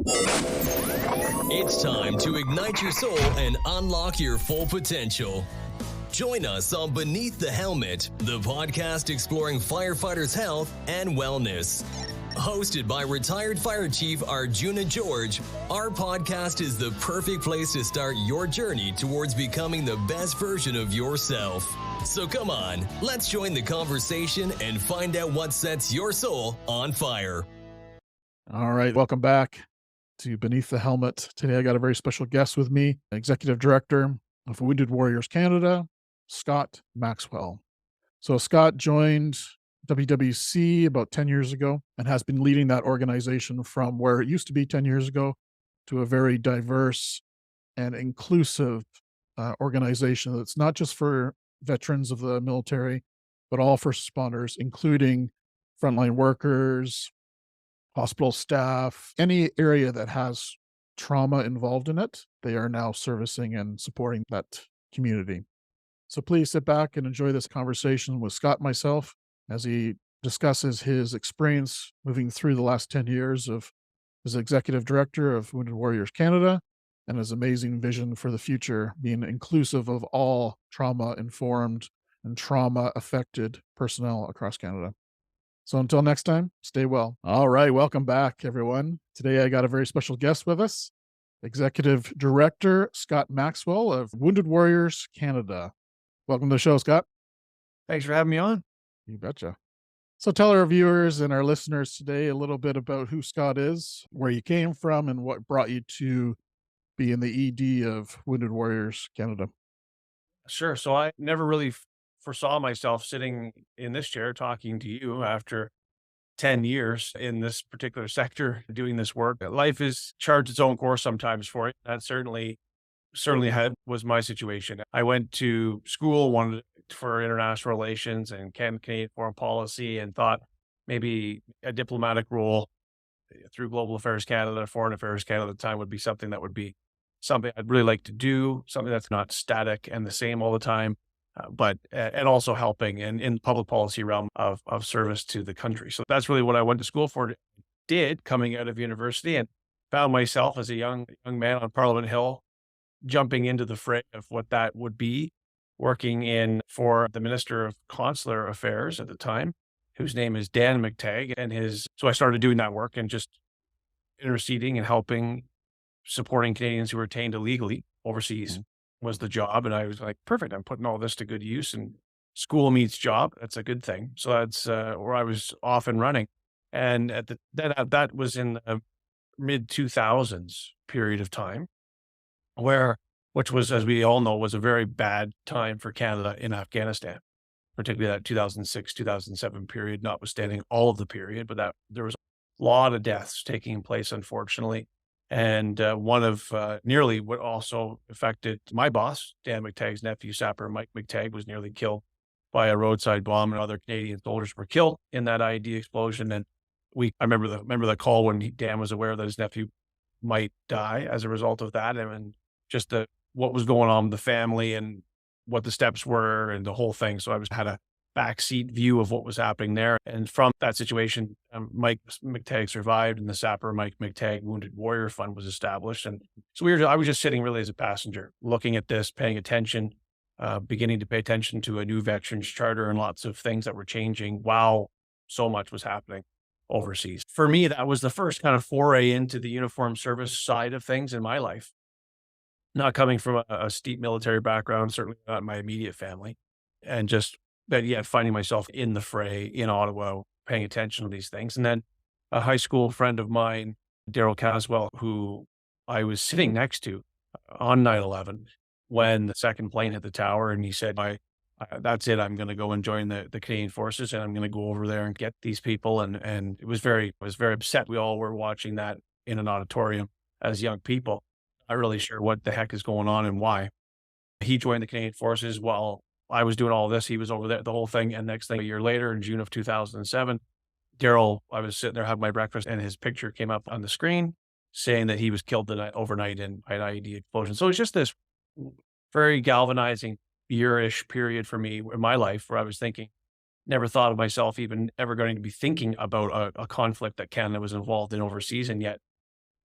It's time to ignite your soul and unlock your full potential. Join us on Beneath the Helmet, the podcast exploring firefighters' health and wellness. Hosted by retired Fire Chief Arjuna George, our podcast is the perfect place to start your journey towards becoming the best version of yourself. So come on, let's join the conversation and find out what sets your soul on fire. All right, welcome back to Beneath the Helmet. Today I got a very special guest with me, Executive Director of Wounded Warriors Canada, Scott Maxwell. So Scott joined WWC about 10 years ago and has been leading that organization from where it used to be 10 years ago to a very diverse and inclusive organization that's not just for veterans of the military, but all first responders, including frontline workers, hospital staff, any area that has trauma involved in it, they are now servicing and supporting that community. So please sit back and enjoy this conversation with Scott myself as he discusses his experience moving through the last 10 years of as Executive Director of Wounded Warriors Canada and his amazing vision for the future, being inclusive of all trauma-informed and trauma-affected personnel across Canada. So until next time, stay well. All right, welcome back, everyone. Today I got a very special guest with us, Executive Director Scott Maxwell of Wounded Warriors Canada. Welcome to the show, Scott. Thanks for having me on. You betcha. So tell our viewers and our listeners today a little bit about who Scott is, where you came from, and what brought you to be in the ED of Wounded Warriors Canada. Sure. So I never really foresaw myself sitting in this chair talking to you after 10 years in this particular sector doing this work. Life is charged its own course sometimes for it. That certainly was my situation. I went to school, wanted for international relations and Canadian foreign policy, and thought maybe a diplomatic role through Global Affairs Canada, Foreign Affairs Canada at the time would be something that would be something I'd really like to do, something that's not static and the same all the time, but and also helping in public policy realm of service to the country. So that's really what I went to school for. Did coming out of university, and found myself as a young man on Parliament Hill, jumping into the fray of what that would be, working for the Minister of Consular Affairs at the time, whose name is Dan McTagg, so I started doing that work and just interceding and helping, supporting Canadians who were detained illegally overseas was the job. And I was like, perfect, I'm putting all this to good use, and school meets job. That's a good thing. So that's where I was off and running. And that was in the mid 2000s period of time, which was, as we all know, was a very bad time for Canada in Afghanistan, particularly that 2006, 2007 period, notwithstanding all of the period, but that there was a lot of deaths taking place, unfortunately. And one of nearly what also affected my boss, Dan McTagg's nephew, Sapper Mike McTagg, was nearly killed by a roadside bomb, and other Canadian soldiers were killed in that IED explosion. And I remember the call when Dan was aware that his nephew might die as a result of that, and just what was going on with the family and what the steps were and the whole thing. So I had a backseat view of what was happening there. And from that situation, Mike McTagg survived, and the Sapper Mike McTagg Wounded Warrior Fund was established. And so I was just sitting really as a passenger, looking at this, paying attention, beginning to pay attention to a new veterans charter and lots of things that were changing while so much was happening overseas. For me, that was the first kind of foray into the uniformed service side of things in my life. Not coming from a steep military background, certainly not my immediate family, and just that yet finding myself in the fray in Ottawa, paying attention to these things. And then a high school friend of mine, Daryl Caswell, who I was sitting next to on 9/11 when the second plane hit the tower, and he said, that's it, I'm going to go and join the Canadian Forces, and I'm going to go over there and get these people. And I was very upset. We all were watching that in an auditorium as young people. Not really sure what the heck is going on and why. He joined the Canadian Forces while I was doing all this. He was over there, the whole thing. And next thing, a year later, in June of 2007, Daryl, I was sitting there having my breakfast, and his picture came up on the screen saying that he was killed overnight in an IED explosion. So it's just this very galvanizing year-ish period for me in my life where I was thinking, never thought of myself even ever going to be thinking about a conflict that Canada was involved in overseas. And yet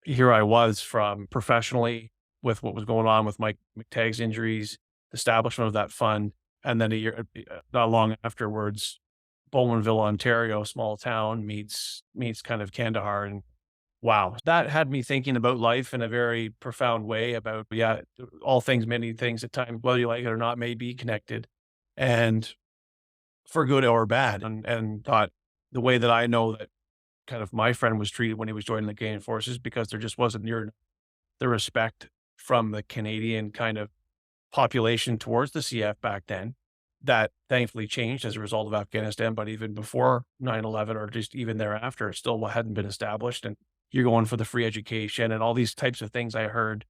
here I was from professionally with what was going on with Mike McTagg's injuries, establishment of that fund, and then a year, not long afterwards, Bowmanville, Ontario, small town meets kind of Kandahar, and wow, that had me thinking about life in a very profound way about, yeah, all things, many things at times, whether you like it or not, may be connected, and for good or bad. And thought the way that I know that kind of my friend was treated when he was joining the Canadian Forces, because there just wasn't near the respect from the Canadian kind of population towards the CF back then. That thankfully changed as a result of Afghanistan, but even before 9/11 or just even thereafter, it still hadn't been established. And you're going for the free education and all these types of things I heard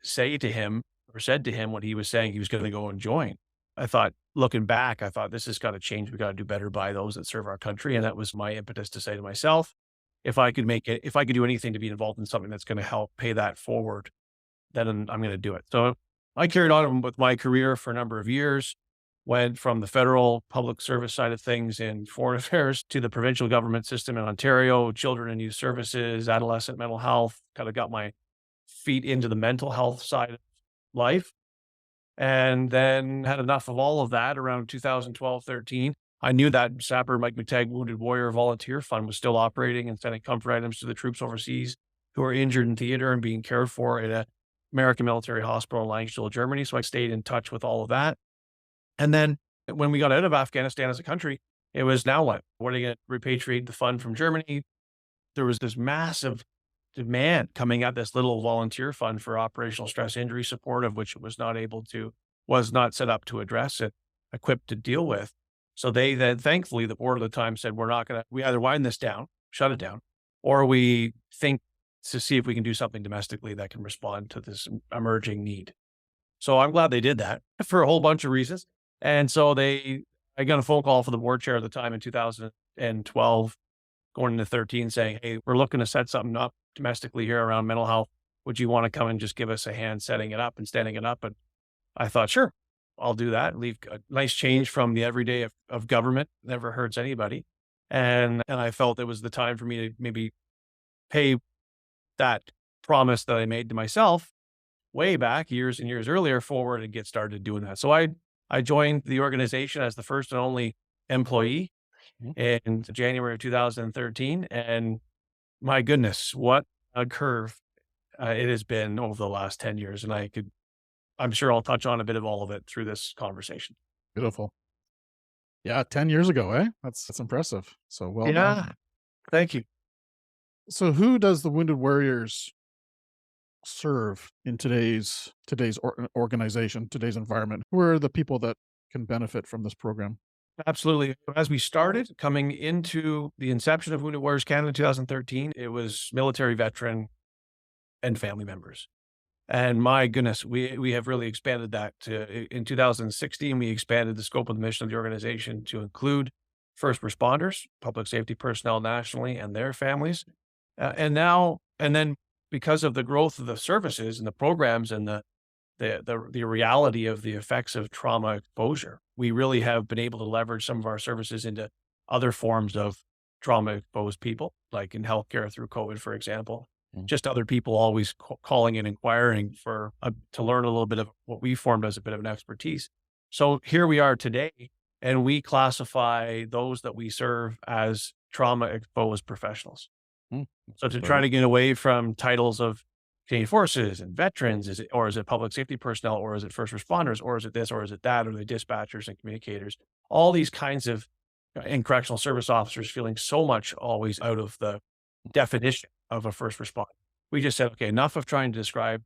say to him or said to him when he was saying he was going to go and join. I thought, looking back, I thought this has got to change. We got to do better by those that serve our country. And that was my impetus to say to myself, if I could do anything to be involved in something that's going to help pay that forward, then I'm going to do it. So I carried on with my career for a number of years, went from the federal public service side of things in foreign affairs to the provincial government system in Ontario, children and youth services, adolescent mental health, kind of got my feet into the mental health side of life. And then had enough of all of that around 2012, 13. I knew that Sapper Mike McTagg Wounded Warrior Volunteer Fund was still operating and sending comfort items to the troops overseas who are injured in theater and being cared for at a American Military Hospital in Langsdale, Germany. So I stayed in touch with all of that. And then when we got out of Afghanistan as a country, it was now what? What are you going to repatriate the fund from Germany? There was this massive demand coming at this little volunteer fund for operational stress injury support, of which it was not set up to address it, equipped to deal with. So they then, thankfully, the board at the time said, we either wind this down, shut it down, or we think to see if we can do something domestically that can respond to this emerging need. So I'm glad they did that for a whole bunch of reasons. And so I got a phone call from the board chair at the time in 2012, going into 13, saying, hey, we're looking to set something up domestically here around mental health. Would you want to come and just give us a hand setting it up and standing it up? And I thought, sure, I'll do that. Leave a nice change from the everyday of government. Never hurts anybody. And I felt it was the time for me to maybe pay that promise that I made to myself way back years and years earlier forward and get started doing that. So I joined the organization as the first and only employee in January of 2013. And my goodness, what a curve it has been over the last 10 years. And I'm sure I'll touch on a bit of all of it through this conversation. Beautiful. Yeah, 10 years ago, eh? That's impressive. So well done. Thank you. So who does the Wounded Warriors serve in today's organization, today's environment? Who are the people that can benefit from this program? Absolutely. As we started coming into the inception of Wounded Warriors Canada in 2013, it was military veteran and family members. And my goodness, we have really expanded that in 2016, we expanded the scope of the mission of the organization to include first responders, public safety personnel nationally and their families. And then because of the growth of the services and the programs and the reality of the effects of trauma exposure, we really have been able to leverage some of our services into other forms of trauma exposed people, like in healthcare through COVID, for example. Just other people always calling and inquiring to learn a little bit of what we formed as a bit of an expertise. So here we are today, and we classify those that we serve as trauma exposed professionals. So to try to get away from titles of Canadian Forces and veterans, is it public safety personnel, or is it first responders, or is it this, or is it that, or the dispatchers and communicators, all these kinds of, and correctional service officers feeling so much always out of the definition of a first responder. We just said, okay, enough of trying to describe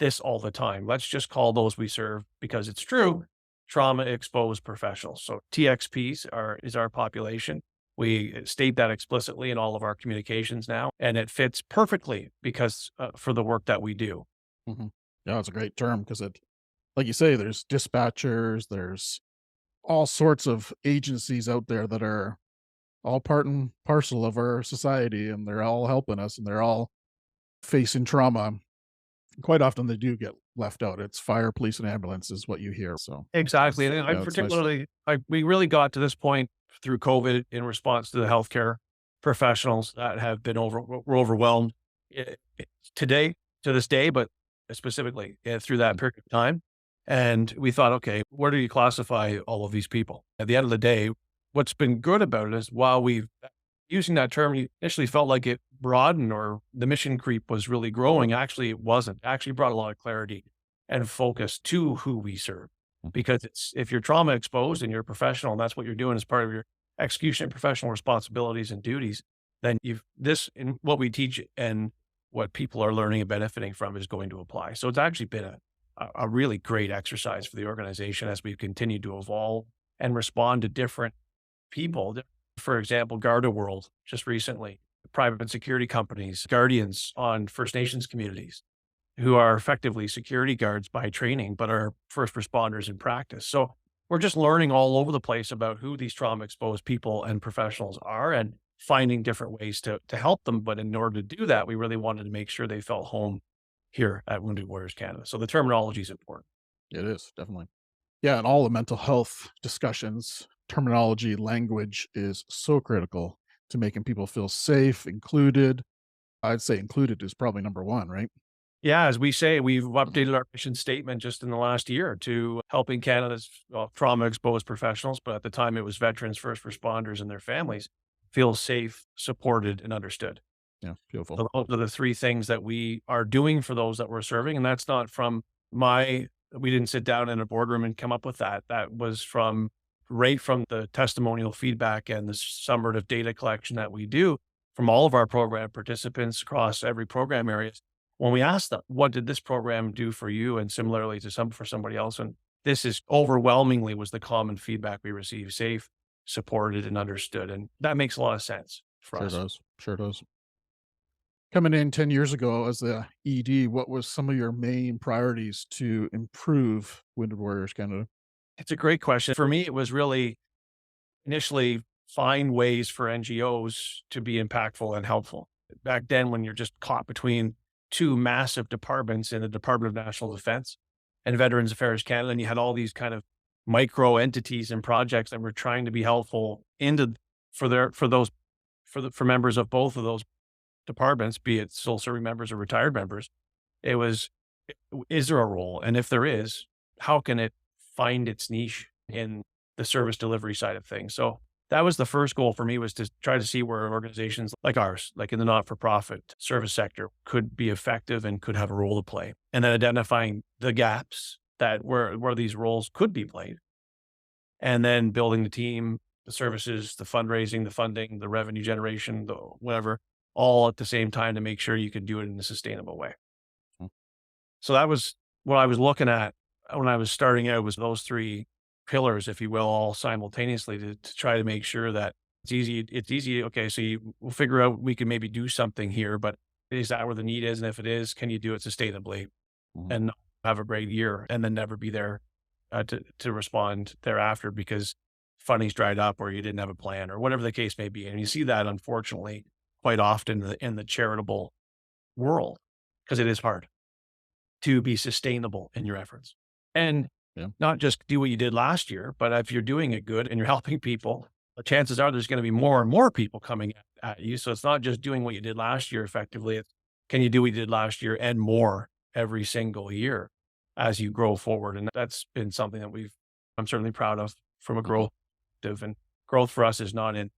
this all the time. Let's just call those we serve, because it's true, trauma exposed professionals. So TXPs is our population. We state that explicitly in all of our communications now, and it fits perfectly because for the work that we do. Yeah, it's a great term because like you say, there's dispatchers, there's all sorts of agencies out there that are all part and parcel of our society, and they're all helping us, and they're all facing trauma. Quite often they do get left out. It's fire, police, and ambulance is what you hear. So exactly. And I particularly, we really got to this point through COVID in response to the healthcare professionals that have been were overwhelmed today, to this day, but specifically through that period of time. And we thought, okay, where do you classify all of these people? At the end of the day, what's been good about it is while we've using that term, you initially felt like it broadened or the mission creep was really growing. Actually, it wasn't. It actually brought a lot of clarity and focus to who we serve. Because if you're trauma exposed and you're a professional and that's what you're doing as part of your execution of professional responsibilities and duties, then this in what we teach and what people are learning and benefiting from is going to apply. So it's actually been a really great exercise for the organization as we've continued to evolve and respond to different people. For example, Garda World just recently, private security companies, guardians on First Nations communities who are effectively security guards by training, but are first responders in practice. So we're just learning all over the place about who these trauma exposed people and professionals are and finding different ways to help them. But in order to do that, we really wanted to make sure they felt home here at Wounded Warriors Canada. So the terminology is important. It is, definitely. Yeah, and all the mental health discussions, terminology, language is so critical to making people feel safe, included. I'd say included is probably number one, right? Yeah, as we say, we've updated our mission statement just in the last year to helping Canada's trauma-exposed professionals, but at the time it was veterans, first responders, and their families feel safe, supported, and understood. Yeah, beautiful. So those are the three things that we are doing for those that we're serving, and that's not from we didn't sit down in a boardroom and come up with that. That was right from the testimonial feedback and the summative data collection that we do from all of our program participants across every program areas. When we asked them, what did this program do for you? And similarly for somebody else. And this is overwhelmingly was the common feedback we received: safe, supported, and understood. And that makes a lot of sense for us. Sure does. Sure does. Coming in 10 years ago as the ED, what was some of your main priorities to improve Wounded Warriors Canada? It's a great question. For me, it was really initially find ways for NGOs to be impactful and helpful. Back then, when you're just caught between two massive departments in the Department of National Defense and Veterans Affairs Canada, and you had all these kind of micro entities and projects that were trying to be helpful for members of both of those departments, be it still serving members or retired members. It was, is there a role? And if there is, how can it find its niche in the service delivery side of things? So that was the first goal for me, was to try to see where organizations like ours, like in the not-for-profit service sector, could be effective and could have a role to play. And then identifying the gaps that where these roles could be played. And then building the team, the services, the fundraising, the funding, the revenue generation, the whatever, all at the same time to make sure you can do it in a sustainable way. So that was what I was looking at when I was starting out, was those three pillars, if you will, all simultaneously to try to make sure that it's easy. Okay, so we'll figure out we can maybe do something here, but is that where the need is? And if it is, can you do it sustainably and have a great year and then never be there to respond thereafter because funding's dried up or you didn't have a plan or whatever the case may be. And you see that, unfortunately, quite often in the charitable world, because it is hard to be sustainable in your efforts. And not just do what you did last year, but if you're doing it good and you're helping people, the chances are there's going to be more and more people coming at you. So it's not just doing what you did last year effectively. It's, can you do what you did last year and more every single year as you grow forward? And that's been something that I'm certainly proud of from a growth perspective. And growth for us is not in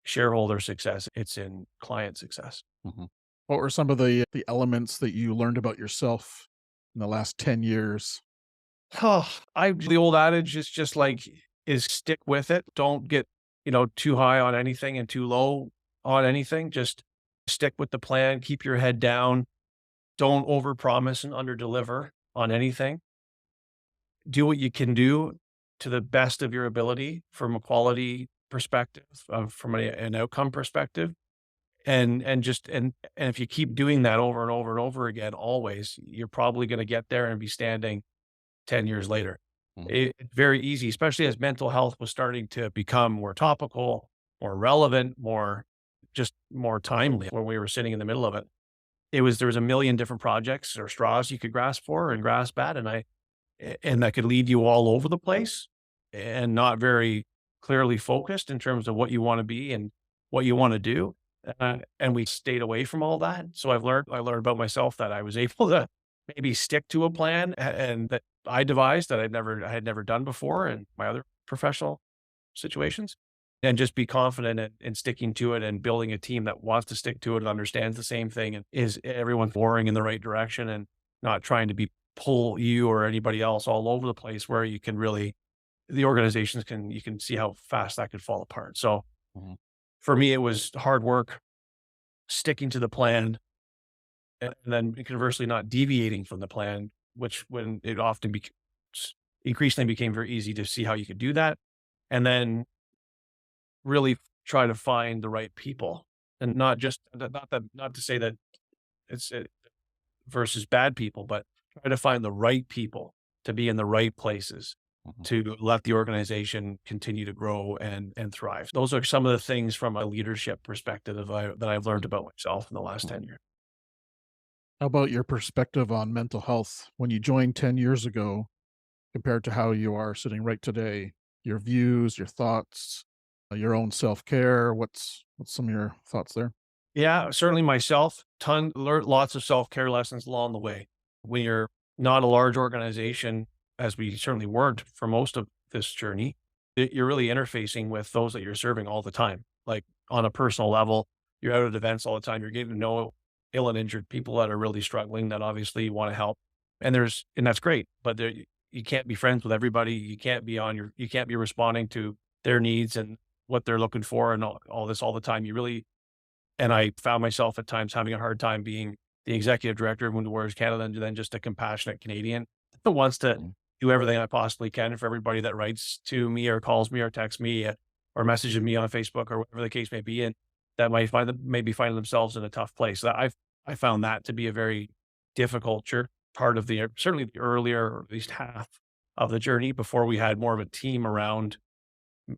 shareholder success, it's in client success. What were some of the elements that you learned about yourself in the last 10 years? The old adage is just is stick with it. Don't get, too high on anything and too low on anything. Just stick with the plan, keep your head down. Don't overpromise and underdeliver on anything. Do what you can do to the best of your ability from a quality perspective, from an outcome perspective. And if you keep doing that over and over and over again, always, you're probably going to get there and be standing 10 years later. It's very easy, especially as mental health was starting to become more topical, more relevant, more timely when we were sitting in the middle of it. There was a million different projects or straws you could grasp for and grasp at. And that could lead you all over the place and not very clearly focused in terms of what you want to be and what you want to do. and we stayed away from all that. So I learned about myself that I was able to maybe stick to a plan and that I devised that I had never done before in my other professional situations, and just be confident in sticking to it and building a team that wants to stick to it and understands the same thing and is everyone boring in the right direction and not trying to pull you or anybody else all over the place where you can really, the organizations you can see how fast that could fall apart. So Mhm. for me, it was hard work, sticking to the plan, and then conversely not deviating from the plan, which when it often increasingly became very easy to see how you could do that. And then really try to find the right people and not to say that it's versus bad people, but try to find the right people to be in the right places Mhm. to let the organization continue to grow and thrive. Those are some of the things from a leadership perspective that I've learned about myself in the last 10 years. How about your perspective on mental health when you joined 10 years ago compared to how you are sitting right today? Your views, your thoughts, your own self-care. What's some of your thoughts there? Yeah, certainly myself, learned lots of self-care lessons along the way. When you're not a large organization, as we certainly weren't for most of this journey, you're really interfacing with those that you're serving all the time. Like on a personal level, you're out at events all the time. You're getting to know ill and injured people that are really struggling that obviously want to help. And that's great, but you can't be friends with everybody. You can't be responding to their needs and what they're looking for and all this all the time. And I found myself at times having a hard time being the executive director of Wounded Warriors Canada and then just a compassionate Canadian that wants to Mhm. do everything I possibly can for everybody that writes to me or calls me or texts me or messages me on Facebook or whatever the case may be, and that maybe finding themselves in a tough place. I found that to be a very difficult part of certainly the earlier, or at least half of the journey before we had more of a team around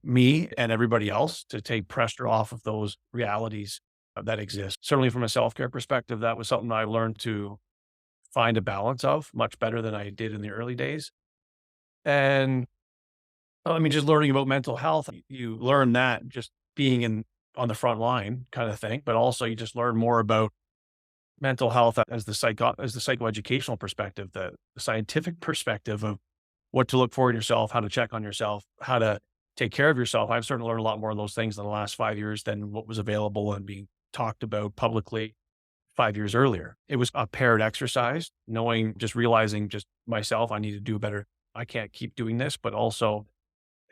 me and everybody else to take pressure off of those realities that exist. Certainly from a self-care perspective, that was something I learned to find a balance of much better than I did in the early days. And I mean, just learning about mental health, you learn that just being on the front line kind of thing, but also you just learn more about mental health as as the psychoeducational perspective, the scientific perspective of what to look for in yourself, how to check on yourself, how to take care of yourself. I've certainly learned a lot more of those things in the last 5 years than what was available and being talked about publicly 5 years earlier. It was a paired exercise, realizing just myself, I need to do better. I can't keep doing this, but also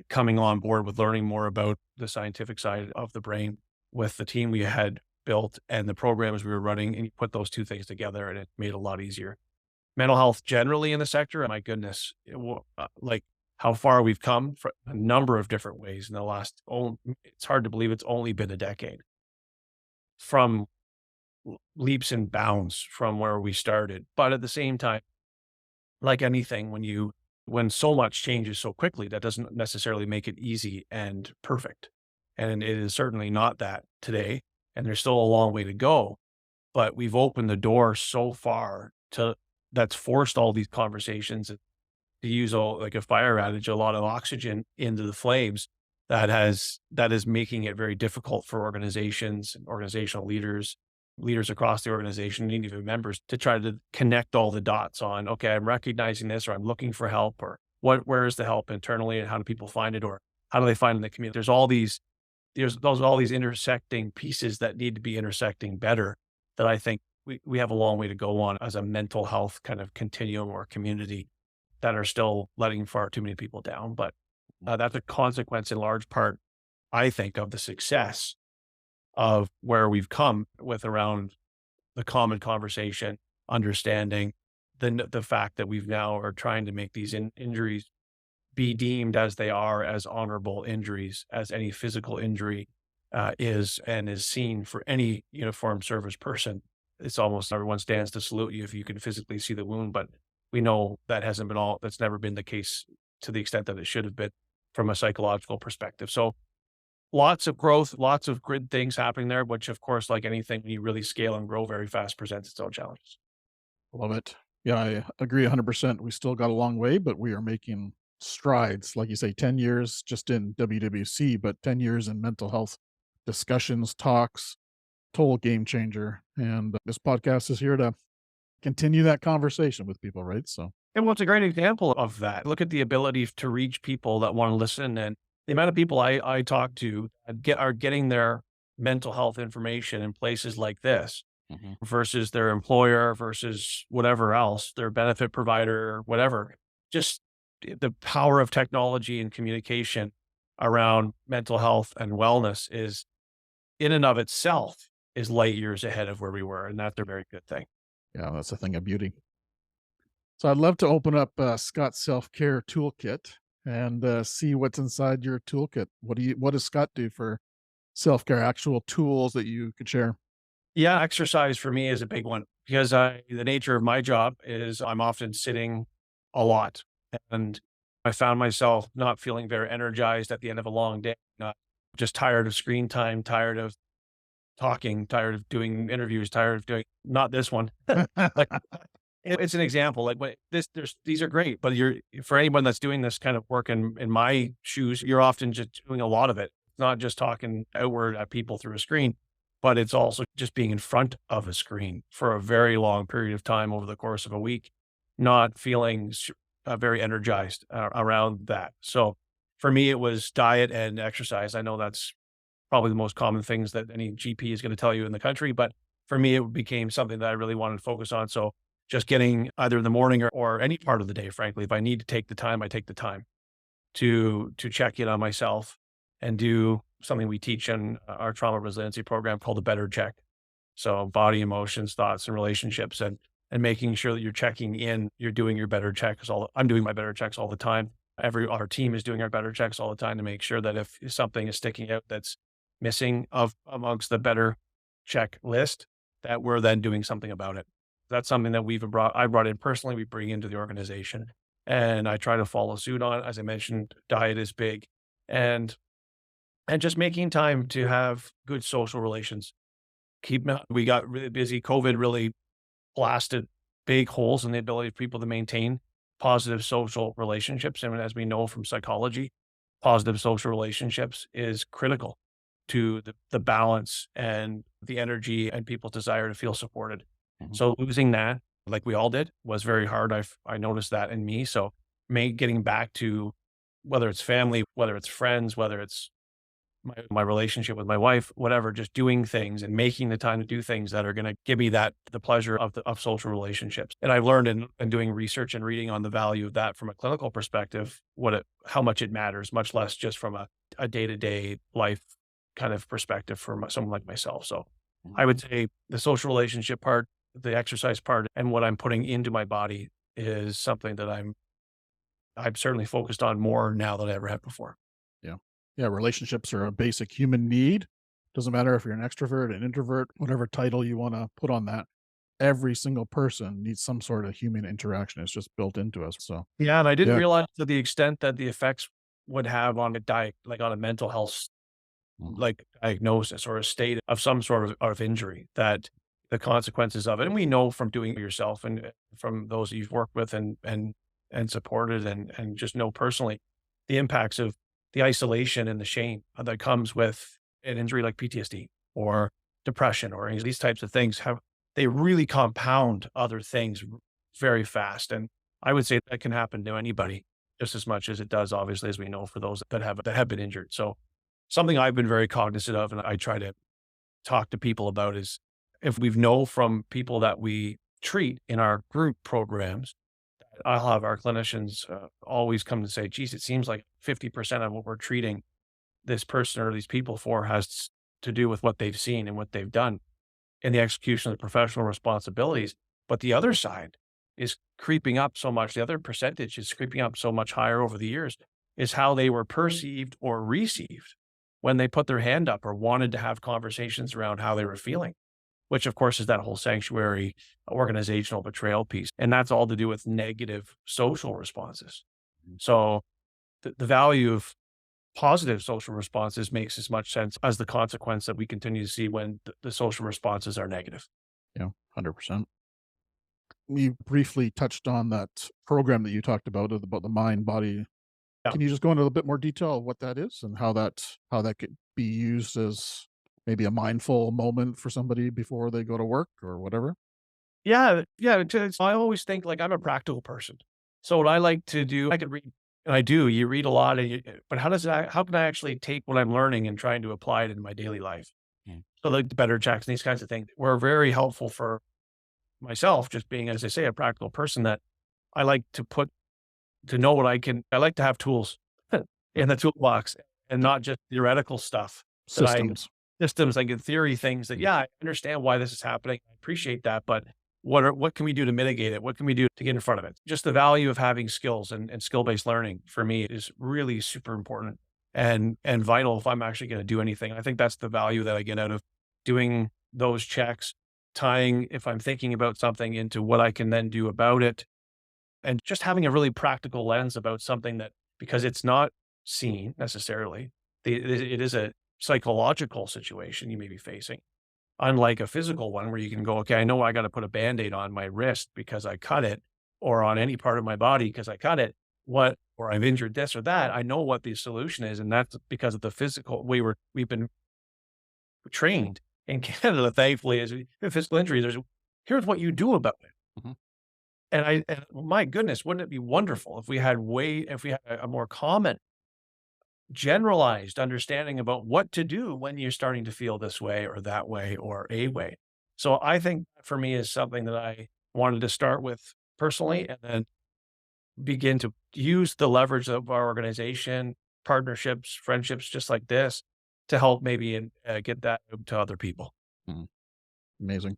coming on board with learning more about the scientific side of the brain with the team we had built and the programs we were running. And you put those two things together and it made it a lot easier. Mental health generally in the sector, my goodness, like how far we've come for a number of different ways in the it's hard to believe it's only been a decade from leaps and bounds from where we started. But at the same time, like anything, when so much changes so quickly, that doesn't necessarily make it easy and perfect. And it is certainly not that today. And there's still a long way to go, but we've opened the door so far that's forced all these conversations to use like a fire adage, a lot of oxygen into the flames that is making it very difficult for organizations and organizational leaders across the organization, and even members to try to connect all the dots on, okay, I'm recognizing this, or I'm looking for help, or where is the help internally and how do people find it, or how do they find it in the community? There's all these intersecting pieces that need to be intersecting better that I think we have a long way to go on as a mental health kind of continuum or community that are still letting far too many people down. But that's a consequence in large part, I think, of the success of where we've come with around the common conversation, understanding the fact that we've now are trying to make these injuries be deemed as they are as honorable injuries as any physical injury is and is seen for any uniformed service person. It's almost everyone stands to salute you if you can physically see the wound, but we know that's never been the case to the extent that it should have been from a psychological perspective. So lots of growth, lots of good things happening there, which of course, like anything, when you really scale and grow very fast presents its own challenges. Love it. Yeah, I agree 100%. We still got a long way, but we are making strides. Like you say, 10 years just in WWC, but 10 years in mental health discussions, talks, total game changer. And this podcast is here to continue that conversation with people, right? So, And what's a great example of that? Look at the ability to reach people that want to listen, and the amount of people I talk to that are getting their mental health information in places like this versus their employer versus whatever else, their benefit provider, whatever. Just the power of technology and communication around mental health and wellness is in and of itself is light years ahead of where we were. And that's a very good thing. yeah, that's a thing of beauty. So I'd love to open up Scott's self-care toolkit and see what's inside your toolkit. What does Scott do for self-care, actual tools that you could share? Yeah, exercise for me is a big one because the nature of my job is I'm often sitting a lot, and I found myself not feeling very energized at the end of a long day, not just tired of screen time, tired of talking, tired of doing interviews, tired of doing not this one. Like it's an example. Like these are great, but for anyone that's doing this kind of work in my shoes, you're often just doing a lot of it. It's not just talking outward at people through a screen, but it's also just being in front of a screen for a very long period of time over the course of a week, not feeling very energized around that. So for me, it was diet and exercise. I know that's probably the most common things that any GP is going to tell you in the country, but for me, it became something that I really wanted to focus on. So just getting either in the morning or any part of the day, frankly, if I need to take the time, I take the time to check in on myself and do something we teach in our trauma resiliency program called a better check. So body, emotions, thoughts, and relationships, and making sure that you're checking in, you're doing your better checks. I'm doing my better checks all the time. Our team is doing our better checks all the time to make sure that if something is sticking out that's missing amongst the better check list, that we're then doing something about it. That's something that I brought in personally, we bring into the organization, and I try to follow suit on. As I mentioned, diet is big, and just making time to have good social relations. We got really busy. COVID really blasted big holes in the ability of people to maintain positive social relationships. And as we know from psychology, positive social relationships is critical to the balance and the energy and people's desire to feel supported. So losing that, like we all did, was very hard. I noticed that in me. So getting back to whether it's family, whether it's friends, whether it's my relationship with my wife, whatever, just doing things and making the time to do things that are going to give me the pleasure of social relationships. And I've learned in doing research and reading on the value of that from a clinical perspective, how much it matters, much less just from a day-to-day life kind of perspective for someone like myself. So I would say the social relationship part, the exercise part, and what I'm putting into my body is something that I'm certainly focused on more now than I ever have before. Yeah. Yeah. Relationships are a basic human need. Doesn't matter if you're an extrovert, an introvert, whatever title you want to put on that. Every single person needs some sort of human interaction. It's just built into us. So, Yeah. And I didn't yeah. realize to the extent that the effects would have on a diet, like on a mental health, like diagnosis or a state of some sort of injury, that the consequences of it. And we know from doing it yourself and from those that you've worked with and supported and just know personally the impacts of the isolation and the shame that comes with an injury like PTSD or depression or these types of things. They really compound other things very fast. And I would say that can happen to anybody just as much as it does, obviously, as we know for those that have been injured. So something I've been very cognizant of and I try to talk to people about is if we know from people that we treat in our group programs, I'll have our clinicians always come to say, geez, it seems like 50% of what we're treating this person or these people for has to do with what they've seen and what they've done in the execution of the professional responsibilities. But the other side is creeping up so much. The other percentage is creeping up so much higher over the years is how they were perceived or received when they put their hand up or wanted to have conversations around how they were feeling, which of course is that whole sanctuary organizational betrayal piece. And that's all to do with negative social responses. So the value of positive social responses makes as much sense as the consequence that we continue to see when the social responses are negative. Yeah, 100%. You briefly touched on that program that you talked about the mind body. Yeah. Can you just go into a little bit more detail of what that is and how that could be used as maybe a mindful moment for somebody before they go to work or whatever? Yeah, yeah, I always think, like, I'm a practical person. So what I like to do, I could read, and I do, you read a lot, and but how can I actually take what I'm learning and trying to apply it in my daily life? So, like, the better checks and these kinds of things were very helpful for myself, just being, as I say, a practical person, that I like to know what I like to have tools in the toolbox, and not just theoretical stuff that I Systems. systems, like in theory things that, yeah, I understand why this is happening. I appreciate that, but what can we do to mitigate it? What can we do to get in front of it? Just the value of having skills and skill-based learning for me is really super important and vital if I'm actually going to do anything. I think that's the value that I get out of doing those checks, tying, if I'm thinking about something, into what I can then do about it, and just having a really practical lens about something, that because it's not seen necessarily, it is a psychological situation you may be facing, unlike a physical one where you can go, okay, I know I got to put a band-aid on my wrist because I cut it, or on any part of my body because I cut it, or I've injured this or that. I know what the solution is. And that's because of the physical way we've been trained in Canada, thankfully, is physical injury. Here's what you do about it. Mhm. And my goodness, wouldn't it be wonderful if we had a more common, generalized understanding about what to do when you're starting to feel this way or that way or a way. So I think for me is something that I wanted to start with personally, and then begin to use the leverage of our organization, partnerships, friendships, just like this, to help maybe get that to other people. Mhm. Amazing.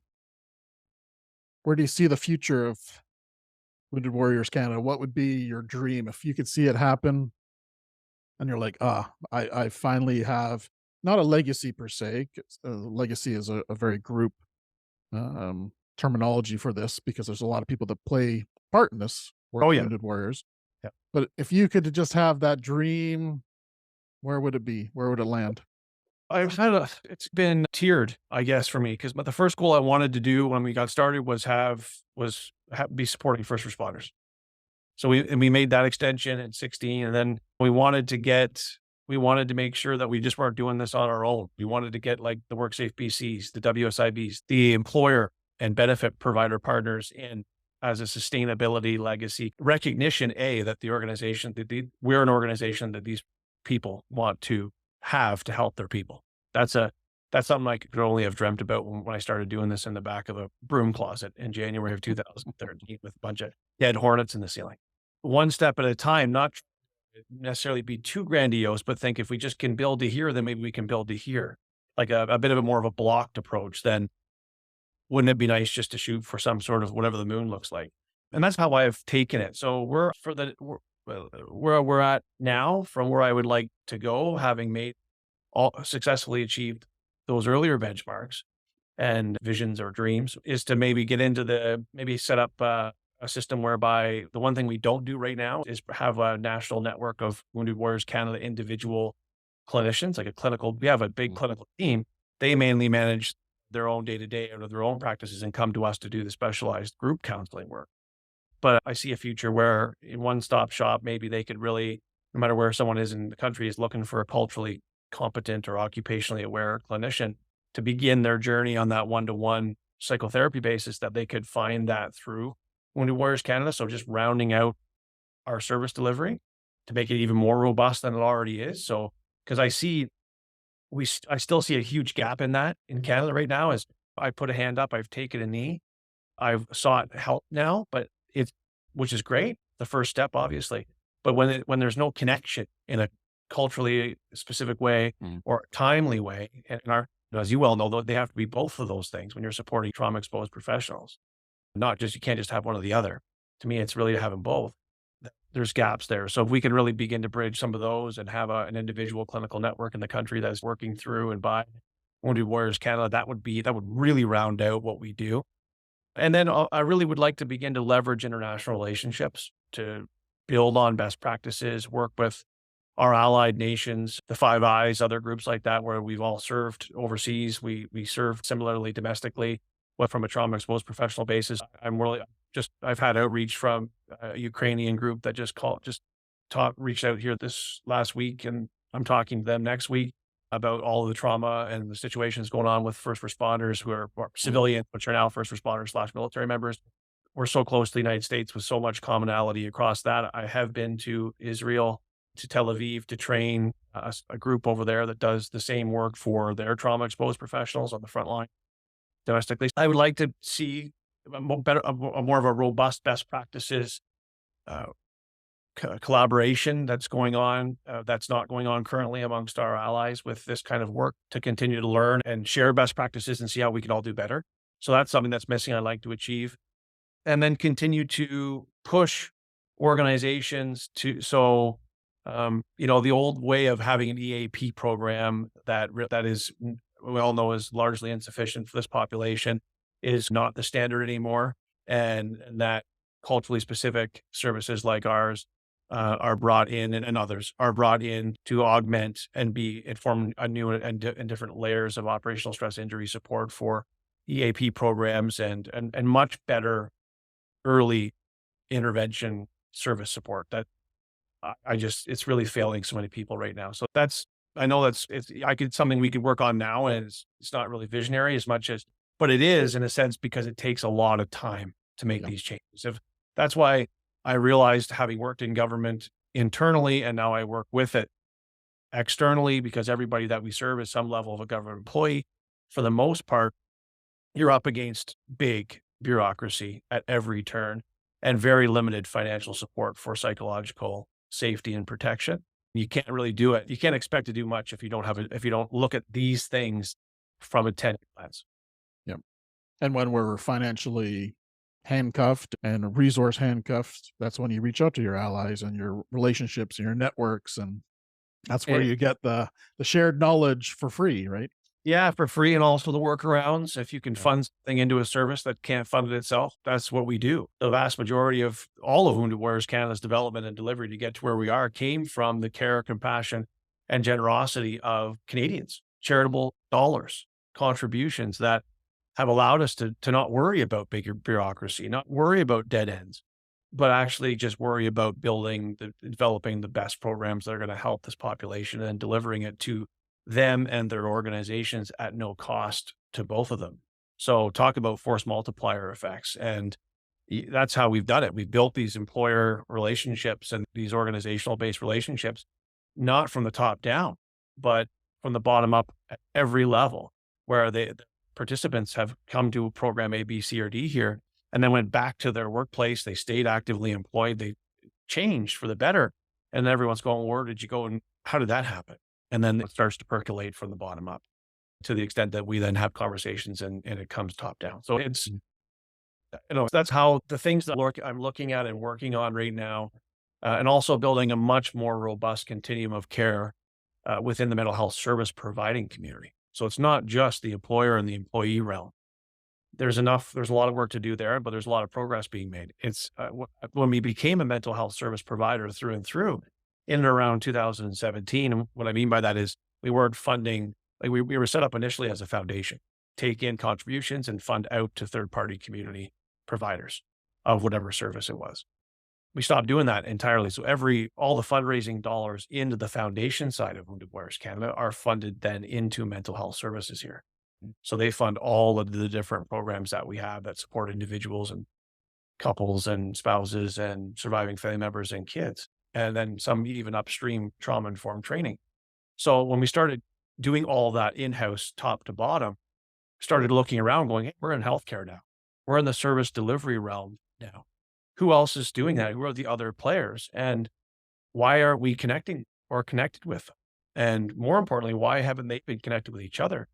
Where do you see the future of Wounded Warriors Canada? What would be your dream if you could see it happen and you're like, I finally have not a legacy per se. 'Cause, legacy is a very group terminology for this because there's a lot of people that play part in this work, Oh yeah. Wounded Warriors. Yeah. But if you could just have that dream, where would it be? Where would it land? It's been tiered, I guess, for me, because the first goal I wanted to do when we got started was be supporting first responders. So we made that extension at 16, and then we wanted to make sure that we just weren't doing this on our own. We wanted to get, like, the WorkSafe BCs, the WSIBs, the employer and benefit provider partners in as a sustainability legacy recognition, that the organization, we're an organization that these people want to have to help their people. That's something I could only have dreamt about when I started doing this in the back of a broom closet in January of 2013 with a bunch of dead hornets in the ceiling. One step at a time, not necessarily be too grandiose, but think, if we just can build to here, then maybe we can build to here. Like a bit of a more of a blocked approach. Then wouldn't it be nice just to shoot for some sort of whatever the moon looks like? And that's how I've taken it. So where we're at now, from where I would like to go, having made all successfully achieved those earlier benchmarks and visions or dreams, is to maybe maybe set up a system whereby the one thing we don't do right now is have a national network of Wounded Warriors Canada individual clinicians, like we have a big clinical team. They mainly manage their own day-to-day out of their own practices and come to us to do the specialized group counseling work. But I see a future where, in one-stop shop, maybe they could really, no matter where someone is in the country, is looking for a culturally competent or occupationally aware clinician to begin their journey on that one-to-one psychotherapy basis, that they could find that through Wounded Warriors Canada. So just rounding out our service delivery to make it even more robust than it already is. So, because I still see a huge gap in that in Canada right now. As I put a hand up, I've taken a knee, I've sought help now, but which is great, the first step, obviously. But when there's no connection in a culturally specific way or timely way, and as you well know, they have to be both of those things when you're supporting trauma exposed professionals. You can't just have one or the other. To me, it's really having both. There's gaps there. So if we can really begin to bridge some of those and have an individual clinical network in the country that's working through and by Wounded Warriors Canada, that would really round out what we do. And then I really would like to begin to leverage international relationships to build on best practices, work with our allied nations, the Five Eyes, other groups like that, where we've all served overseas. We serve similarly domestically, but from a trauma exposed professional basis. I've had outreach from a Ukrainian group that reached out here this last week, and I'm talking to them next week. about all of the trauma and the situations going on with first responders who are civilians, which are now first responders / military members. We're so close to the United States with so much commonality across that. I have been to Israel, to Tel Aviv to train a group over there that does the same work for their trauma exposed professionals on the front line domestically. I would like to see more of a robust best practices uh, collaboration that's going on, that's not going on currently amongst our allies with this kind of work, to continue to learn and share best practices and see how we can all do better. So that's something that's missing. I'd like to achieve, and then continue to push organizations to, the old way of having an EAP program that is, we all know, is largely insufficient for this population, is not the standard anymore. And that culturally specific services like ours are brought in, and others are brought in to augment and form a new and different layers of operational stress injury support for EAP programs and much better early intervention service support that it's really failing so many people right now. So I know it's something we could work on now, and it's not really visionary as much as, but it is in a sense, because it takes a lot of time to make these changes. That's why I realized, having worked in government internally, and now I work with it externally, because everybody that we serve is some level of a government employee. For the most part, you're up against big bureaucracy at every turn and very limited financial support for psychological safety and protection. You can't really do it. You can't expect to do much if you don't look at these things from a 10 lens. Yep. And when we're financially handcuffed and resource handcuffed, that's when you reach out to your allies and your relationships and your networks, and that's where you get the shared knowledge for free, right? Yeah, for free, and also the workarounds. If you can fund something into a service that can't fund it itself, that's what we do. The vast majority of all of Wounded Warriors Canada's development and delivery to get to where we are came from the care, compassion, and generosity of Canadians, charitable dollars, contributions that have allowed us to not worry about bigger bureaucracy, not worry about dead ends, but actually just worry about developing the best programs that are going to help this population and delivering it to them and their organizations at no cost to both of them. So talk about force multiplier effects. And that's how we've done it. We've built these employer relationships and these organizational based relationships, not from the top down, but from the bottom up at every level, where the participants have come to program A, B, C, or D here, and then went back to their workplace. They stayed actively employed. They changed for the better. And everyone's going, where did you go? And how did that happen? And then it starts to percolate from the bottom up, to the extent that we then have conversations and it comes top down. So it's, that's how the things that I'm looking at and working on right now, and also building a much more robust continuum of care within the mental health service providing community. So it's not just the employer and the employee realm. There's a lot of work to do there, but there's a lot of progress being made. It's when we became a mental health service provider through and through, in and around 2017. And what I mean by that is, we weren't funding, like we were set up initially as a foundation, take in contributions and fund out to third-party community providers of whatever service it was. We stopped doing that entirely. So all the fundraising dollars into the foundation side of Wounded Warriors Canada are funded then into mental health services here. So they fund all of the different programs that we have that support individuals and couples and spouses and surviving family members and kids, and then some even upstream trauma-informed training. So when we started doing all that in-house, top to bottom, started looking around going, hey, we're in healthcare now. We're in the service delivery realm now. Who else is doing that? Who are the other players? And why aren't we connected with them? And more importantly, why haven't they been connected with each other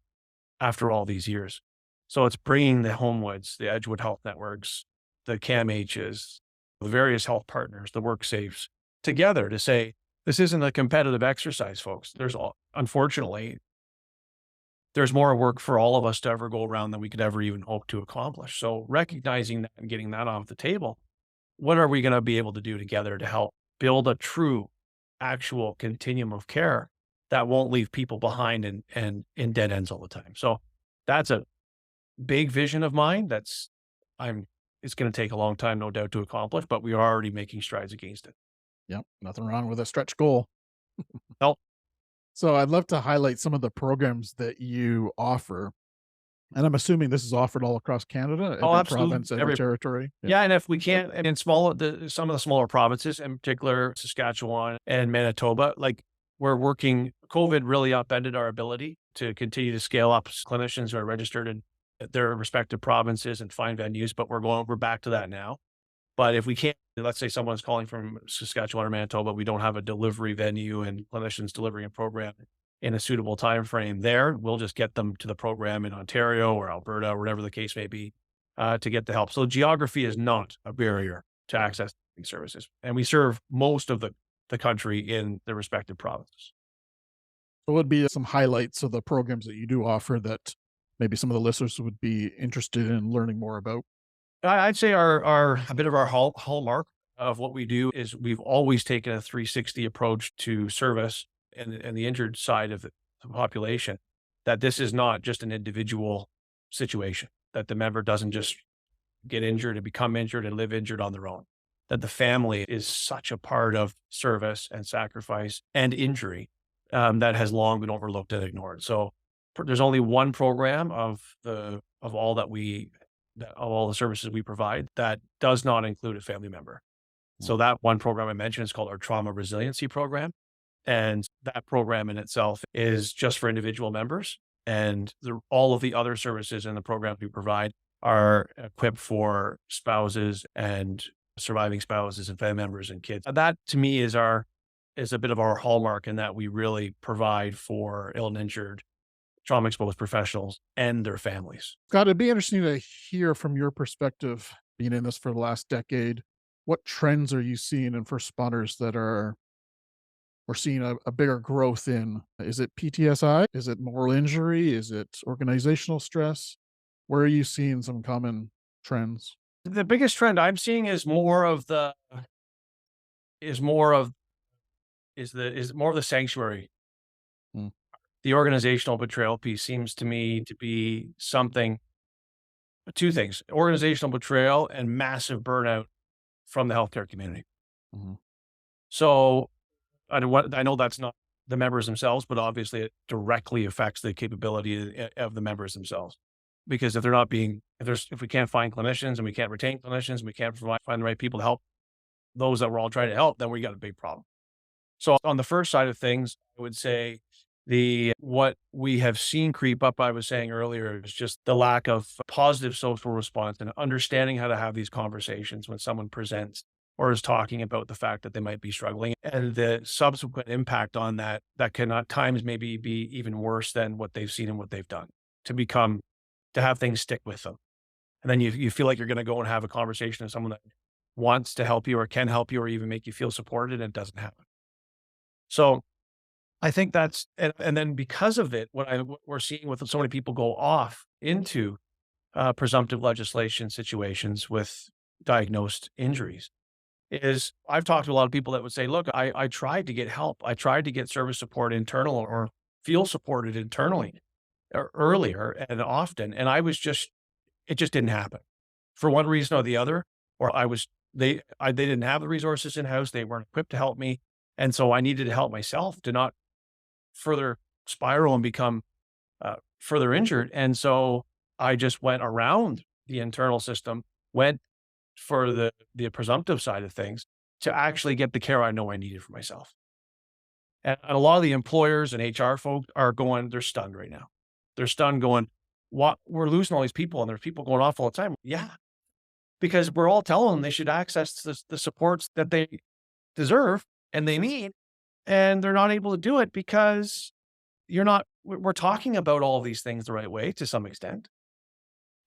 after all these years? So it's bringing the Homewoods, the Edgewood Health Networks, the CAMHs, the various health partners, the WorkSafes, together to say, this isn't a competitive exercise, folks. Unfortunately, there's more work for all of us to ever go around than we could ever even hope to accomplish. So recognizing that and getting that off the table, what are we going to be able to do together to help build a true, actual continuum of care that won't leave people behind and in dead ends all the time? So that's a big vision of mine. It's going to take a long time, no doubt, to accomplish, but we are already making strides against it. Yep. Nothing wrong with a stretch goal. No, So I'd love to highlight some of the programs that you offer. And I'm assuming this is offered all across Canada, Oh, every absolutely. province, every territory. Yeah. Yeah, and if we can't, and in some of the smaller provinces, in particular Saskatchewan and Manitoba, like we're working. COVID really upended our ability to continue to scale up clinicians who are registered in their respective provinces and find venues. But we're back to that now. But if we can't, let's say someone's calling from Saskatchewan or Manitoba, we don't have a delivery venue and clinicians delivering a program in a suitable time frame there, we'll just get them to the program in Ontario or Alberta, or whatever the case may be, to get the help. So geography is not a barrier to access these services. And we serve most of the country in the respective provinces. What would be some highlights of the programs that you do offer that maybe some of the listeners would be interested in learning more about? I'd say our a bit of our hallmark of what we do is we've always taken a 360 approach to service and the injured side of the population. That this is not just an individual situation. That the member doesn't just get injured and become injured and live injured on their own. That the family is such a part of service and sacrifice and injury that has long been overlooked and ignored. So there's only one program of all that of all the services we provide that does not include a family member. So that one program I mentioned is called our trauma resiliency program. And that program in itself is just for individual members. And all of the other services in the program we provide are equipped for spouses and surviving spouses and family members and kids. That to me is a bit of our hallmark in that we really provide for ill and injured trauma exposed professionals and their families. Scott, it'd be interesting to hear from your perspective, being in this for the last decade. What trends are you seeing in first responders that are we're seeing a bigger growth in? Is it PTSI? Is it moral injury? Is it organizational stress? Where are you seeing some common trends? The biggest trend I'm seeing is more of is more of is more of the sanctuary. Hmm. The organizational betrayal piece seems to me to be something, two things: organizational betrayal and massive burnout from the healthcare community. Mhm. So I know that's not the members themselves, but obviously it directly affects the capability of the members themselves. Because if they're not being, if we can't find clinicians and we can't retain clinicians and we can't find the right people to help those that we're all trying to help, then we got a big problem. So on the first side of things, I would say what we have seen creep up, I was saying earlier, is just the lack of positive social response and understanding how to have these conversations when someone presents or is talking about the fact that they might be struggling, and the subsequent impact on that can at times maybe be even worse than what they've seen and what they've done to have things stick with them. And then you feel like you're going to go and have a conversation with someone that wants to help you or can help you or even make you feel supported, and it doesn't happen. So I think and then because of it, what we're seeing with so many people go off into presumptive legislation situations with diagnosed injuries is I've talked to a lot of people that would say, look, I tried to get help. I tried to get service support internal or feel supported internally earlier and often. And it just didn't happen for one reason or the other, or they didn't have the resources in house. They weren't equipped to help me. And so I needed to help myself to not further spiral and become further injured. And so I just went around the internal system, went for the presumptive side of things to actually get the care I know I needed for myself. And a lot of the employers and HR folks they're stunned right now. They're stunned going, what, we're losing all these people and there's people going off all the time. Yeah. Because we're all telling them they should access the supports that they deserve and they need, and they're not able to do it because we're talking about all of these things the right way to some extent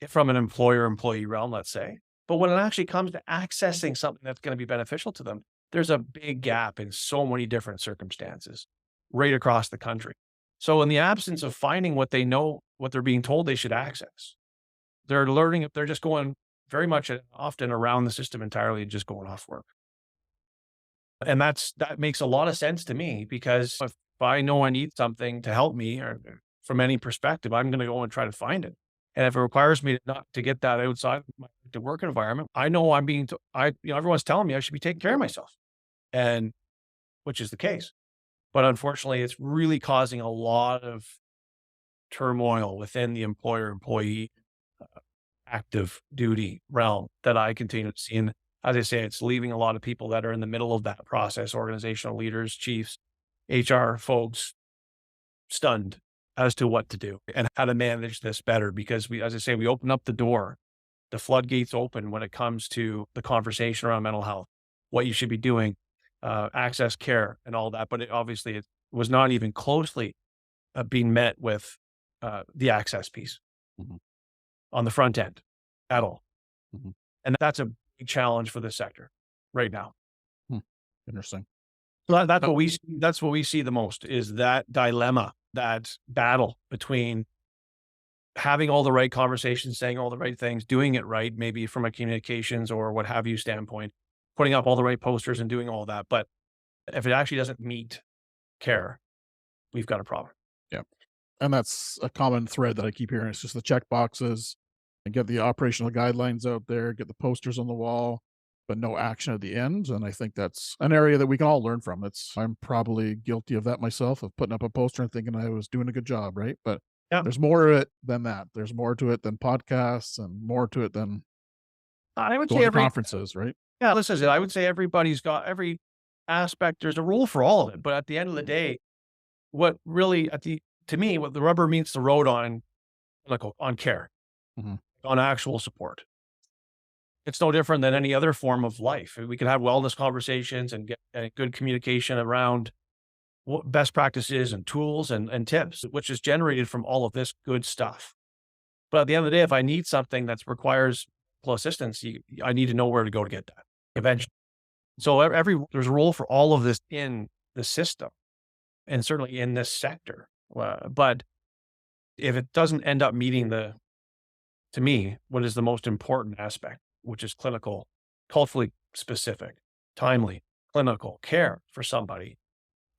from an employer-employee realm, let's say. But when it actually comes to accessing something that's going to be beneficial to them, there's a big gap in so many different circumstances right across the country. So in the absence of finding what they know, what they're being told they should access, they're just going very much often around the system entirely and just going off work. And that makes a lot of sense to me, because if I know I need something to help me or from any perspective, I'm going to go and try to find it. And if it requires me not to get that outside of my work environment, I know everyone's telling me I should be taking care of myself, and which is the case. But unfortunately, it's really causing a lot of turmoil within the employer-employee active duty realm that I continue to see. And as I say, it's leaving a lot of people that are in the middle of that process, organizational leaders, chiefs, HR folks, stunned as to what to do and how to manage this better. Because we, as I say, we open up the door, the floodgates open when it comes to the conversation around mental health, what you should be doing, access care and all that. But obviously it was not even closely being met with the access piece Mhm. on the front end at all. Mhm. And that's a big challenge for this sector right now. Interesting. So that's what we see. That's what we see the most is that dilemma, that battle between having all the right conversations, saying all the right things, doing it right, maybe from a communications or what have you standpoint, putting up all the right posters and doing all that. But if it actually doesn't meet care, we've got a problem. Yeah. And that's a common thread that I keep hearing. It's just the check boxes and get the operational guidelines out there, get the posters on the wall, but no action at the end. And I think that's an area that we can all learn from. I'm probably guilty of that myself, of putting up a poster and thinking I was doing a good job, right? But Yeah. there's more to it than that. There's more to it than podcasts and more to it than I would going say to conferences, right? yeah, listen, I would say everybody's got every aspect. There's a rule for all of it. But at the end of the day, what really to me, what the rubber meets the road on, like on care, Mhm. on actual support. It's no different than any other form of life. We could have wellness conversations and get good communication around what best practices and tools and tips, which is generated from all of this good stuff. But at the end of the day, if I need something that requires assistance, I need to know where to go to get that eventually. So there's a role for all of this in the system and certainly in this sector. But if it doesn't end up meeting to me, what is the most important aspect, which is clinical, culturally specific, timely, clinical care for somebody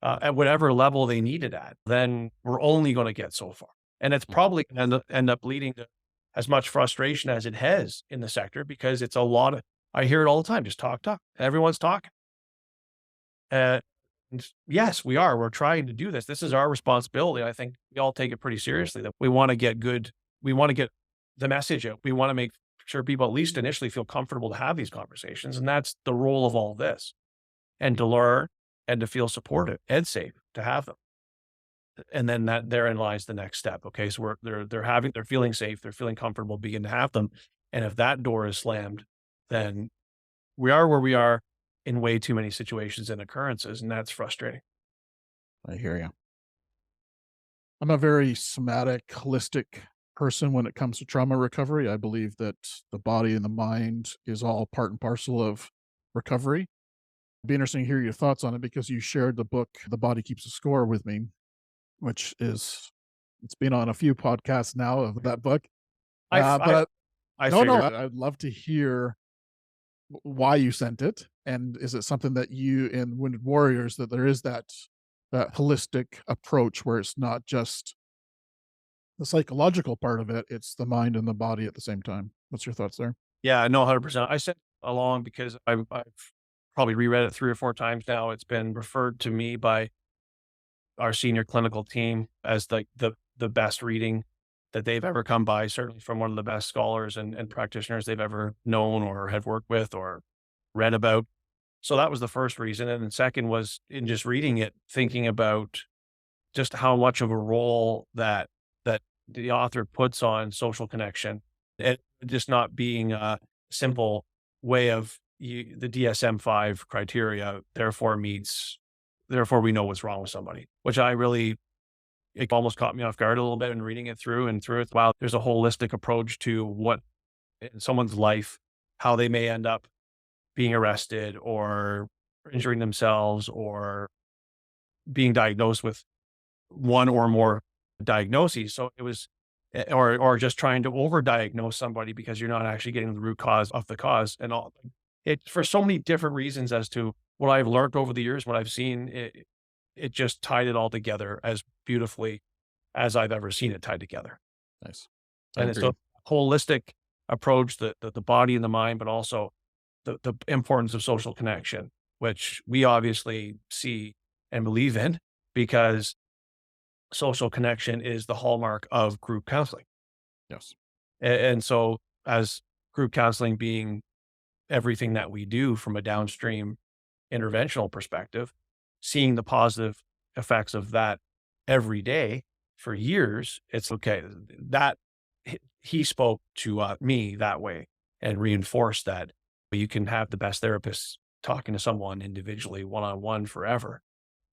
at whatever level they need it at, then we're only going to get so far. And it's probably going to end up leading to as much frustration as it has in the sector because it's a lot of, I hear it all the time, just talk. Everyone's talking. And yes, we are. We're trying to do this. This is our responsibility. I think we all take it pretty seriously that we want to get good. We want to get the message out. We want to make sure people at least initially feel comfortable to have these conversations. And that's the role of all this and to learn and to feel supported and safe to have them. And then therein lies the next step. Okay. So they're feeling safe. They're feeling comfortable beginning to have them. And if that door is slammed, then we are where we are in way too many situations and occurrences. And that's frustrating. I hear you. I'm a very somatic, holistic person when it comes to trauma recovery. I believe that the body and the mind is all part and parcel of recovery. It'd be interesting to hear your thoughts on it because you shared the book, The Body Keeps a Score, with me, which is, it's been on a few podcasts now of that book. But I no, figured. I'd love to hear why you sent it. And is it something that you in Wounded Warriors, that there is that holistic approach where it's not just the psychological part of it, it's the mind and the body at the same time? What's your thoughts there? Yeah, no, 100%. I sent it along because I've probably reread it 3 or 4 times now. It's been referred to me by our senior clinical team as the best reading that they've ever come by, certainly from one of the best scholars and practitioners they've ever known or have worked with or read about. So that was the first reason. And then second was in just reading it, thinking about just how much of a role that the author puts on social connection, and just not being a simple way of the DSM-5 criteria, therefore we know what's wrong with somebody, which it almost caught me off guard a little bit in reading it through and through it. Wow, there's a holistic approach to what in someone's life, how they may end up being arrested or injuring themselves or being diagnosed with one or more diagnoses. So it was, or just trying to overdiagnose somebody because you're not actually getting the root cause of the cause and all. It for so many different reasons as to what I've learned over the years, what I've seen, it just tied it all together as beautifully as I've ever seen it tied together. Nice. And it's a holistic approach, the body and the mind, but also the importance of social connection, which we obviously see and believe in, because social connection is the hallmark of group counseling. Yes. And so, as group counseling being everything that we do from a downstream interventional perspective, seeing the positive effects of that every day for years, it's okay. That he spoke to me that way and reinforced that you can have the best therapists talking to someone individually, one on one forever.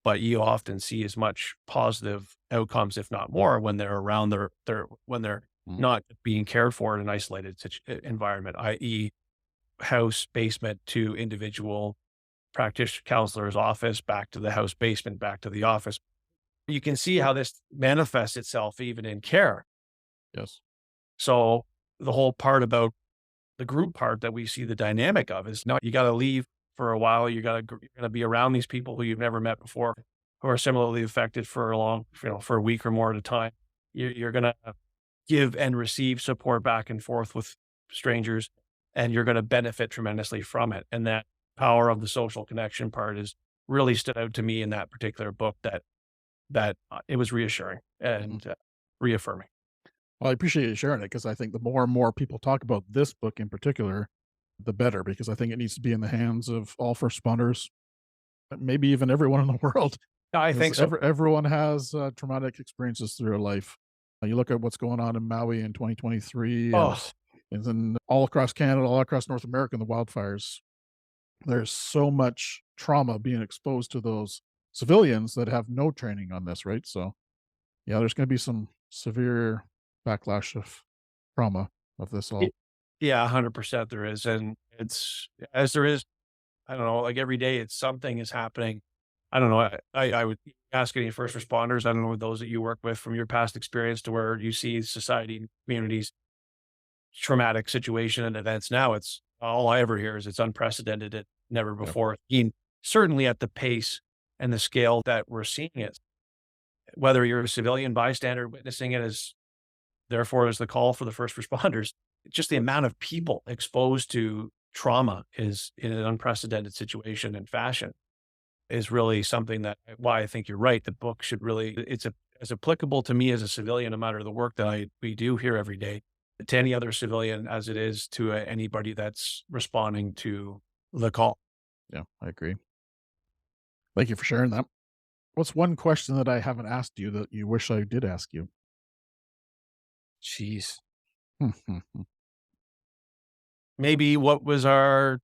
But you often see as much positive outcomes, if not more, when they're around when they're Mhm. not being cared for in an isolated environment, i.e., house basement to individual practitioner counselor's office, back to the house basement, back to the office. You can see how this manifests itself even in care. Yes. So the whole part about the group part that we see the dynamic of is no, you got to leave for a while. You're going to be around these people who you've never met before, who are similarly affected for a long, for a week or more at a time. You're going to give and receive support back and forth with strangers, and you're going to benefit tremendously from it. And that power of the social connection part is really stood out to me in that particular book, that it was reassuring Mhm. and reaffirming. Well, I appreciate you sharing it because I think the more and more people talk about this book in particular, the better, because I think it needs to be in the hands of all first responders, maybe even everyone in the world. I Because think so. everyone has traumatic experiences through their life. You look at what's going on in Maui in 2023 Oh, and then all across Canada, all across North America in the wildfires. There's so much trauma being exposed to those civilians that have no training on this, right? So, yeah, there's going to be some severe backlash of trauma of this y- all. yeah, 100% there is. And it's as there is, I don't know, like every day it's something is happening. I don't know. I would ask any first responders, I don't know, those that you work with from your past experience to where you see society and communities traumatic situation and events now, it's all I ever hear is it's unprecedented, it never Yeah. before seen, certainly at the pace and the scale that we're seeing it. Whether you're a civilian bystander witnessing it as therefore is the call for the first responders, just the amount of people exposed to trauma is in an unprecedented situation and fashion is really something that why I think you're right. The book should really as applicable to me as a civilian, no matter the work that we do here every day, to any other civilian as it is to anybody that's responding to the call. Yeah, I agree. Thank you for sharing that. What's one question that I haven't asked you that you wish I did ask you? Jeez. Mhm. Maybe what was our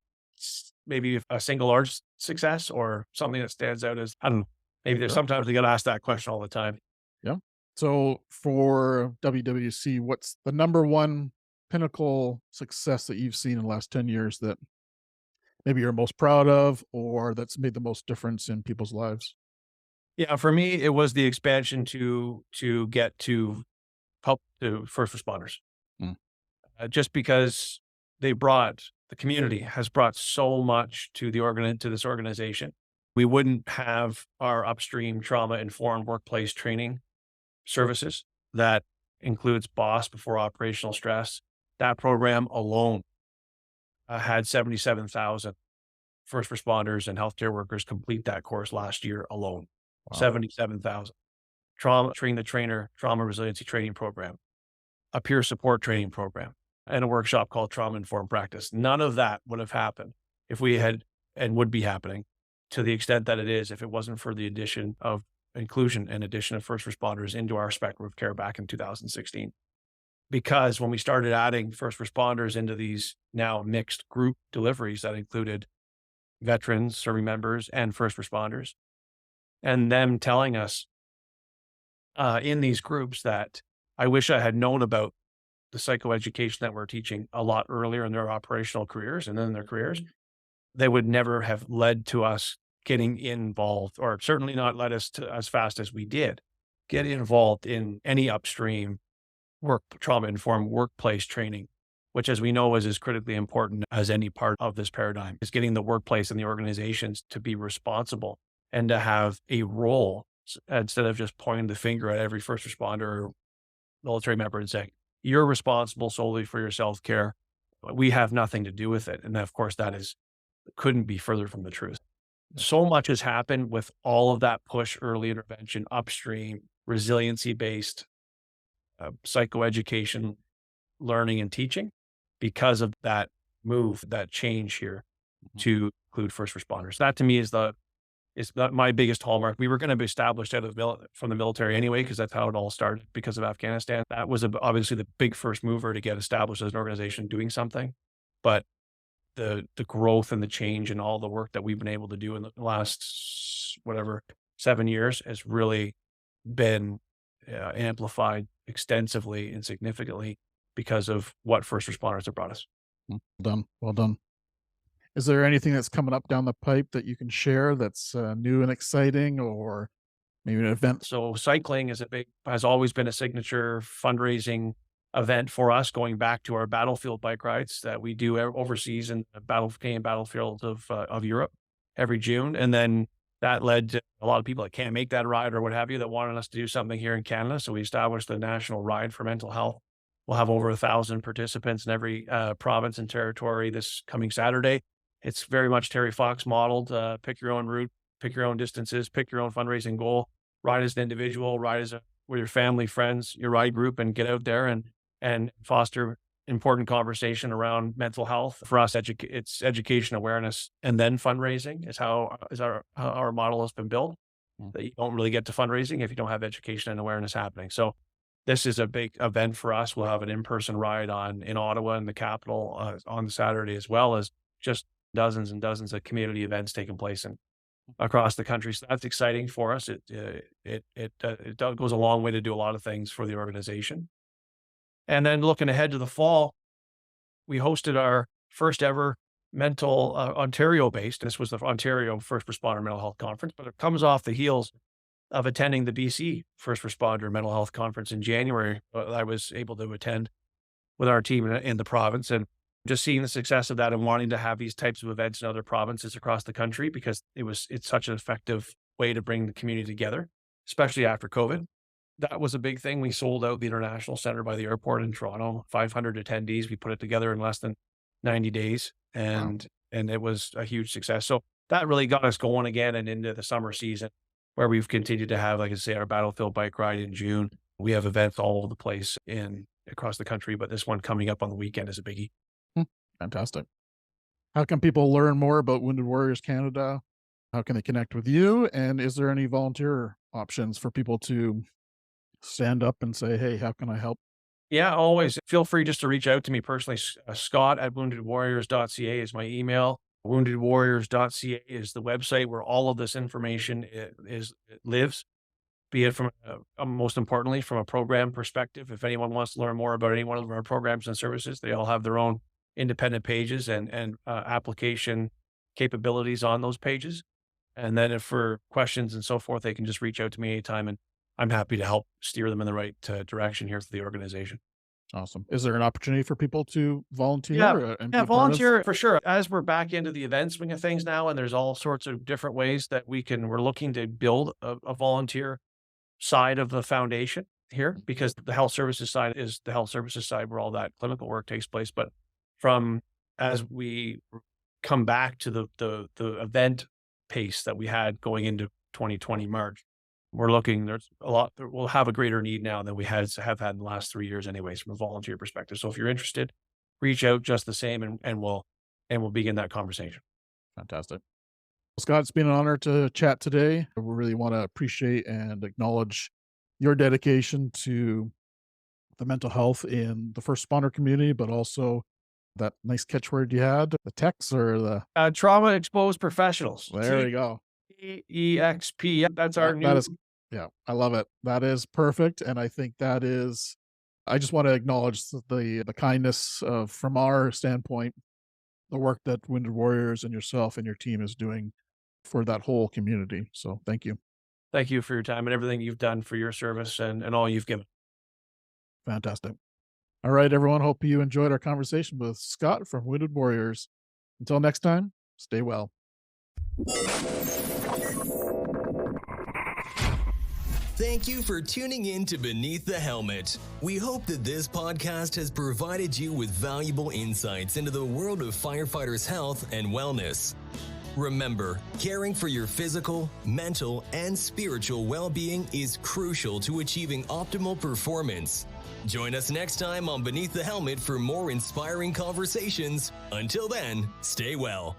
maybe a single large success or something that stands out as I don't know. Maybe there's Sure. sometimes we got to ask that question all the time. Yeah. So for WWC, what's the number one pinnacle success that you've seen in the last 10 years that maybe you're most proud of or that's made the most difference in people's lives? Yeah, for me, it was the expansion to get to help to first responders. Mm. Just because the community has brought so much to to this organization. We wouldn't have our upstream trauma informed workplace training services that includes BOSS before operational stress. That program alone had 77,000 first responders and healthcare workers complete that course last year alone. Wow. 77,000. Train the trainer, trauma resiliency training program, a peer support training program, and a workshop called Trauma Informed Practice. None of that would have happened if we had and would be happening to the extent that it is if it wasn't for the addition of inclusion and addition of first responders into our spectrum of care back in 2016. Because when we started adding first responders into these now mixed group deliveries that included veterans, serving members, and first responders, and them telling us in these groups that I wish I had known about the psychoeducation that we're teaching a lot earlier in their operational careers and then their careers, they would never have led to us getting involved, or certainly not led us to as fast as we did, get involved in any upstream work trauma informed workplace training, which as we know is as critically important as any part of this paradigm is getting the workplace and the organizations to be responsible and to have a role instead of just pointing the finger at every first responder or military member and saying, you're responsible solely for your self-care. We have nothing to do with it. And of course, that is couldn't be further from the truth. So much has happened with all of that push, early intervention, upstream, resiliency-based psychoeducation, learning and teaching because of that move, that change here to include first responders. That to me is my biggest hallmark. We were going to be established from the military anyway, because that's how it all started because of Afghanistan. That was obviously the big first mover to get established as an organization doing something. But the growth and the change and all the work that we've been able to do in the last, 7 years has really been amplified extensively and significantly because of what first responders have brought us. Well done. Well done. Is there anything that's coming up down the pipe that you can share that's new and exciting, or maybe an event? So cycling has always been a signature fundraising event for us, going back to our battlefield bike rides that we do overseas in the Canadian battlefields of Europe every June. And then that led to a lot of people that can't make that ride or what have you that wanted us to do something here in Canada. So we established the National Ride for Mental Health. We'll have over 1,000 participants in every province and territory this coming Saturday. It's very much Terry Fox modeled. Pick your own route, pick your own distances, pick your own fundraising goal, ride as an individual, ride with your family, friends, your ride group, and get out there and foster important conversation around mental health. For us, it's education, awareness, and then fundraising is how our model has been built. That you don't really get to fundraising if you don't have education and awareness happening. So this is a big event for us. We'll have an in-person ride in Ottawa in the capital on the Saturday, as well as just dozens and dozens of community events taking place across the country. So that's exciting for us. It goes a long way to do a lot of things for the organization. And then looking ahead to the fall, we hosted our first ever Ontario-based. This was the Ontario First Responder Mental Health Conference, but it comes off the heels of attending the BC First Responder Mental Health Conference in January. I was able to attend with our team in the province, and just seeing the success of that and wanting to have these types of events in other provinces across the country, because it's such an effective way to bring the community together, especially after COVID. That was a big thing. We sold out the International Center by the airport in Toronto, 500 attendees. We put it together in less than 90 days, and it was a huge success. So that really got us going again and into the summer season, where we've continued to have, like I say, our battlefield bike ride in June. We have events all over the place across the country, but this one coming up on the weekend is a biggie. Fantastic. How can people learn more about Wounded Warriors Canada? How can they connect with you? And is there any volunteer options for people to stand up and say, hey, how can I help? Yeah, always. Feel free just to reach out to me personally. Scott@woundedwarriors.ca is my email. Woundedwarriors.ca is the website where all of this information lives, be it from, most importantly, from a program perspective. If anyone wants to learn more about any one of our programs and services, they all have their own independent pages and application capabilities on those pages. And then if for questions and so forth, they can just reach out to me anytime, and I'm happy to help steer them in the right direction here for the organization. Awesome. Is there an opportunity for people to volunteer? Yeah, volunteer for sure. As we're back into the event swing of things now, and there's all sorts of different ways that we're looking to build a volunteer side of the foundation here, because the health services side is the health services side where all that clinical work takes place. But as we come back to the event pace that we had going into 2020 March, we're looking, we'll have a greater need now than we have had in the last 3 years anyways, from a volunteer perspective. So if you're interested, reach out just the same, and we'll begin that conversation. Fantastic. Well, Scott, it's been an honor to chat today. We really want to appreciate and acknowledge your dedication to the mental health in the first responder community, but also that nice catchword you had, the techs or the trauma exposed professionals. There you go. EXP. That's our new. Yeah, I love it. That is perfect. And I think I just want to acknowledge the kindness from our standpoint, the work that Wounded Warriors and yourself and your team is doing for that whole community. So thank you. Thank you for your time and everything you've done for your service and all you've given. Fantastic. All right, everyone. Hope you enjoyed our conversation with Scott from Wounded Warriors. Until next time, stay well. Thank you for tuning in to Beneath the Helmet. We hope that this podcast has provided you with valuable insights into the world of firefighters' health and wellness. Remember, caring for your physical, mental, and spiritual well-being is crucial to achieving optimal performance. Join us next time on Beneath the Helmet for more inspiring conversations. Until then, stay well.